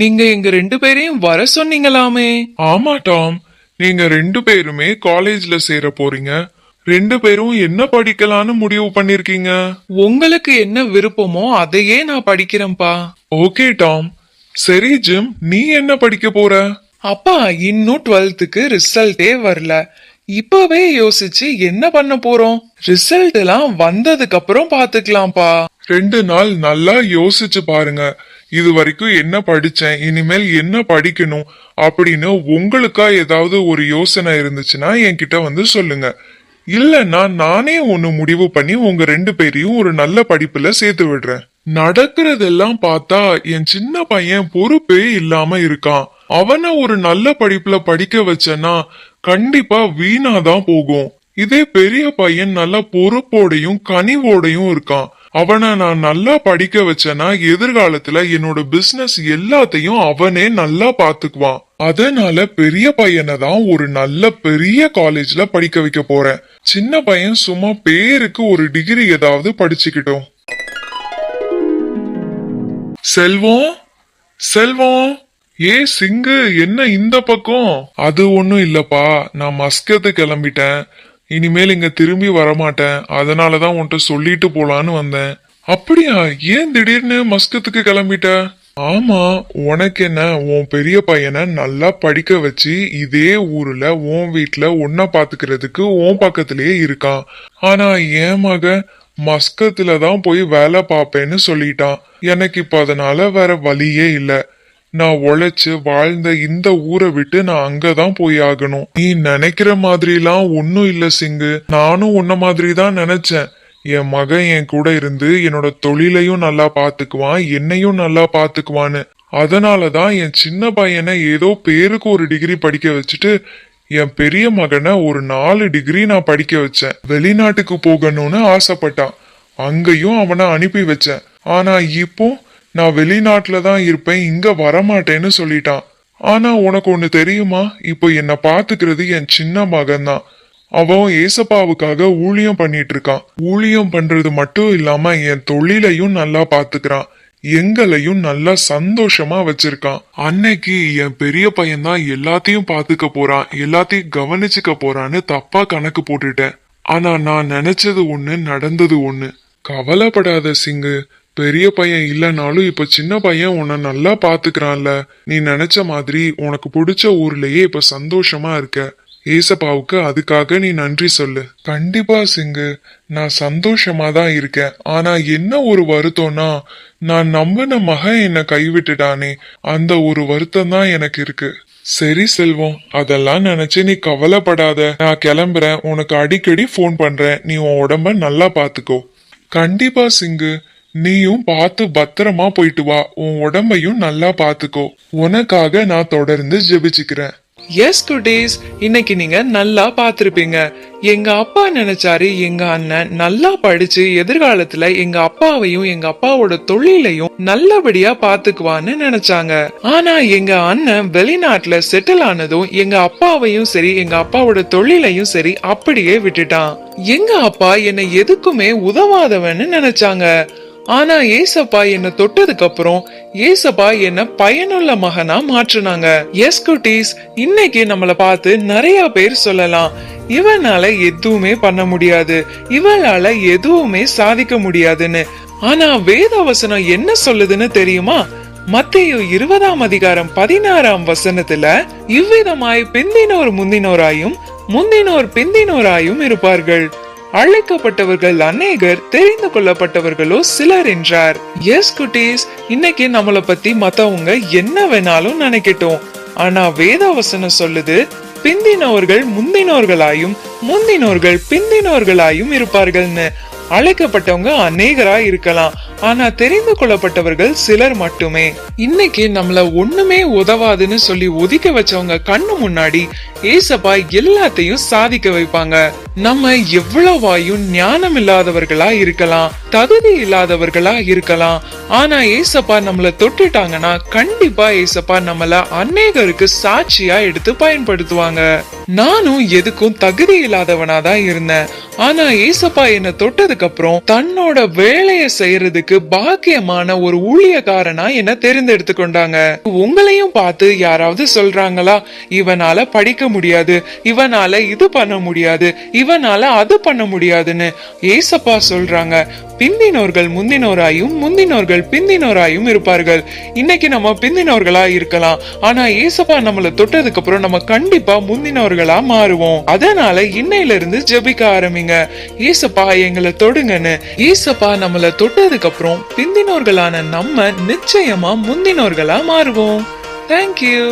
நீங்க எங்க 2 பேரையும் வர சொன்னீங்களாமே? ஆமா டாம், நீங்க 2 பேருமே காலேஜ்ல சேர போறீங்க. 2 பேரும் என்ன படிக்கலான்னு முடிவு பண்ணிருக்கீங்க? உங்களுக்கு என்ன விருப்பமோ அதையே நான் படிக்கிறேன்பா. Okay Tom. சரி ஜிம், நீ என்ன படிக்க போற? அப்பா, இன்னும் 12th ரிசல்ட்டே வரல. இப்பவே யோசிச்சு என்ன பண்ண போறோம்? ரிசல்ட் எல்லாம் வந்ததுக்கு அப்புறம் பாத்துக்கலாம்ப்பா. 2 நாள் நல்லா யோசிச்சு பாருங்க. இது வரைக்கும் என்ன படிச்சேன், இனிமேல் என்ன படிக்கணும் அப்படின்னு உங்களுக்கா ஏதாவது ஒரு யோசனை இருந்துச்சுன்னா என்கிட்ட வந்து சொல்லுங்க. இல்லன்னா நானே ஒண்ணு முடிவு பண்ணி உங்க 2 பேரையும் ஒரு நல்ல படிப்புல சேர்த்து விடுறேன். நடக்கிறதெல்லாம் பார்த்தா என் சின்ன பையன் பொறுப்பே இல்லாம இருக்கான். அவனை ஒரு நல்ல படிப்புல படிக்க வச்சேன்னா கண்டிப்பா வீணாதான் போகும். இதே பெரிய பையன் நல்ல பொறுப்போடையும் கனிவோடையும் இருக்கான். அவனை நான் நல்லா படிக்க வச்சேன்னா எதிர்காலத்துல என்னோட பிசினஸ் எல்லாத்தையும் அவனே நல்லா பாத்துக்குவான். அதனால பெரிய பையனை தான் ஒரு நல்ல பெரிய காலேஜ்ல படிக்க வைக்க போறேன். சின்ன பையன் சும்மா பேருக்கு ஒரு டிகிரி ஏதாவது படிச்சுக்கிட்டோம். செல்வம், செல்வம், ஏ சிங்கு, என்ன இந்த பக்கம்? அது ஒண்ணும் இல்லப்பா, நான் மஸ்கத்து கிளம்பிட்டேன். இனிமேல் இங்க திரும்பி வரமாட்டேன். அதனாலதான் உன்கிட்ட சொல்லிட்டு போலான்னு வந்தேன். அப்படியா? ஏன் திடீர்னு மஸ்கத்துக்கு கிளம்பிட்ட? ஆமா, உனக்கு என்ன, உன் பெரிய பையனை நல்லா படிக்க வச்சு இதே ஊர்ல உன் வீட்டுல ஒன்ன பாத்துக்கிறதுக்கு உன் பக்கத்திலேயே இருக்கான். ஆனா என் மகன் மஸ்கத்துல தான் போய் வேலை பாப்பேன்னு சொல்லிட்டான். எனக்கு இப்ப அதனால வேற வழியே இல்ல. நான் உழைச்சு வாழ்ந்த இந்த ஊரை விட்டு நான் அங்கதான் போய் ஆகணும். நீ நினைக்கிற மாதிரிலாம் ஒன்னும் இல்ல சிங்கு. நானும் உன்ன மாதிரி தான் நினைச்சேன். என் மகன் என் கூட இருந்து என்னோட தொழிலையும் நல்லா பாத்துக்குவான், என்னையும் நல்லா பாத்துக்குவான்னு. அதனாலதான் என் சின்ன பையனை ஏதோ பேருக்கு ஒரு டிகிரி படிக்க வச்சுட்டு என் பெரிய மகனை ஒரு 4 டிகிரி நான் படிக்க வச்சேன். வெளிநாட்டுக்கு போகணும்னு ஆசைப்பட்டான். அங்கேயும் அவனை அனுப்பி வச்சேன். ஆனா இப்போ நான் வெளிநாட்டுல தான் இருப்பேன், இங்க வரமாட்டேன்னு சொல்லிட்டான். ஆனா உனக்கு ஒண்ணு தெரியுமா? இப்போ என்ன பாத்துக்கிறது என் சின்ன மகன் தான். அவன் ஏசப்பாவுக்காக ஊழியம் பண்ணிட்டு இருக்கான். ஊழியம் பண்றது மட்டும் இல்லாம என் தொழிலையும் நல்லா பாத்துக்கிறான். எங்களையும் நல்லா சந்தோஷமா வச்சிருக்கான். அன்னைக்கு என் பெரிய பையன் தான் எல்லாத்தையும் பாத்துக்க போறான், எல்லாத்தையும் கவனிச்சுக்க போறான்னு தப்பா கணக்கு போட்டுட்டேன். ஆனா நான் நினைச்சது ஒண்ணு, நடந்தது ஒண்ணு. கவலைப்படாத சிங்கு, பெரிய பையன் இல்லனாலும் இப்ப சின்ன பையன் உன்னை நல்லா பாத்துக்கிறான்ல. நீ நினைச்ச மாதிரி உனக்கு பிடிச்ச ஊர்லயே இப்ப சந்தோஷமா இருக்க. ஏசப்பாவுக்கு அதுக்காக நீ நன்றி சொல்லு. கண்டிப்பா சிங்கு, நான் சந்தோஷமா தான் இருக்கேன். ஆனா என்ன ஒரு வருத்தம்னா, நான் நம்பின மகன் என்ன கைவிட்டுட்டானே, அந்த ஒரு வருத்தம் தான் எனக்கு இருக்கு. சரி செல்வம், அதெல்லாம் நினைச்சு நீ கவலைப்படாத. நான் கிளம்புறேன். உனக்கு அடிக்கடி போன் பண்றேன். நீ உன் உடம்ப நல்லா பாத்துக்கோ. கண்டிப்பா சிங்கு, நீயும் பார்த்து பத்திரமா போயிட்டு வா. உன் உடம்பையும் நல்லா பாத்துக்கோ. உனக்காக நான் தொடர்ந்து ஜெபிச்சுக்கிறேன். எஸ் குட்டீஸ், இன்னைக்கு நீங்க நல்லா பாத்திருப்பீங்க. எங்க அப்பா நினைச்சாரு எங்க அண்ணன் நல்லா படிச்சு எதிர்காலத்துல எங்க அப்பாவையும் எங்க அப்பாவோட தொழிலையும் நல்லபடியா பாத்துக்குவான்னு நினைச்சாங்க. ஆனா எங்க அண்ணன் வெளிநாட்டுல செட்டில் ஆனதும் எங்க அப்பாவையும் சரி எங்க அப்பாவோட தொழிலையும் சரி அப்படியே விட்டுட்டான். எங்க அப்பா என்னை எதுக்குமே உதவாதவன்னு நினைச்சாங்க. ஆனா ஏசப்பா என்ன தொட்டதுக்கு அப்புறம் ஏசப்பா என்ன பயனுள்ள மகனா மாற்றினாங்க. எஸ் குட்டீஸ், இன்னைக்கு நம்மள பார்த்து நிறைய பேர் சொல்லலாம், இவனால எதுவுமே பண்ண முடியாது, இவளால எதுவுமே சாதிக்க முடியாதுன்னு. ஆனா வேதவசனம் என்ன சொல்லுதுன்னு தெரியுமா? மத்தேயு 20:16 இவ்விதமாய் பிந்தினோர் முந்தினோராயும் முந்தினோர் பிந்தினோராயும் இருப்பார்கள். அழைக்கப்பட்டவர்கள் அநேகர், தெரிந்து கொள்ளப்பட்டவர்களோ சிலர் என்றார். எஸ் குட்டீஸ், இன்னைக்கு நம்மள பத்தி மத்தவங்க என்ன வேணாலும் நினைக்கட்டும். ஆனா வேதவசனம் சொல்லுது, பிந்தினவர்கள் முந்தினோர்களாயும் முந்தினோர்கள் பிந்தினோர்களாயும் இருப்பார்கள்னு. அழைக்கப்பட்டவங்க அநேகரா இருக்கலாம், ஆனா தெரிந்து கொள்ளப்பட்டவர்கள் சிலர் மட்டுமே. இன்னைக்கு நம்மள ஒண்ணுமே உதவாதுன்னு சொல்லி ஒதுக்க வச்சவங்க கண்ணு முன்னாடி ஏசப்பா எல்லாத்தையும் சாதிக்க வைப்பாங்க. நம்ம எவ்வளவாயும் ஞானம் இல்லாதவர்களா இருக்கலாம், தகுதி இல்லாதவர்களா இருக்கலாம், ஆனா ஏசப்பா நம்மள தொட்டுட்டாங்கன்னா கண்டிப்பா ஏசப்பா நம்மள அநேகருக்கு சாட்சியா எடுத்து பயன்படுத்துவாங்க. நானும் எதுக்கும் தகுதி இல்லாதவனாதான் இருந்தேன். ஆனா ஏசப்பா என்ன தொட்டதுக்கு அப்புறம் தன்னோட வேலையை செய்யறதுக்கு பாக்கியமான ஒரு ஊழியக்காரனா என்ன தேர்ந்தெடுத்து கொண்டாங்க. உங்களையும் பார்த்து யாராவது சொல்றாங்களா, இவனால படிக்க முடியாது, இவனால இது பண்ண முடியாது, இவனால அது பண்ண முடியாதுன்னு? ஏசப்பா சொல்றாங்க, பிந்தினோர்கள் முந்தினோராயும் முந்தினோர்கள் பிந்தினோராயும் இருப்பார்கள். இன்னைக்கு நம்ம பிந்தினோர்களா இருக்கலாம், ஆனா ஏசப்பா நம்மள தொட்டதுக்கு அப்புறம் நம்ம கண்டிப்பா முந்தினோர்களா மாறுவோம். அதனால இன்னையில இருந்து ஜெபிக்க ஆரம்பிங்க, ஏசப்பா எங்களை தொடுங்கன்னு. ஏசப்பா நம்மள தொட்டதுக்கு அப்புறம் பிந்தினோர்களான நம்ம நிச்சயமா முந்தினோர்களா மாறுவோம். தேங்க்யூ.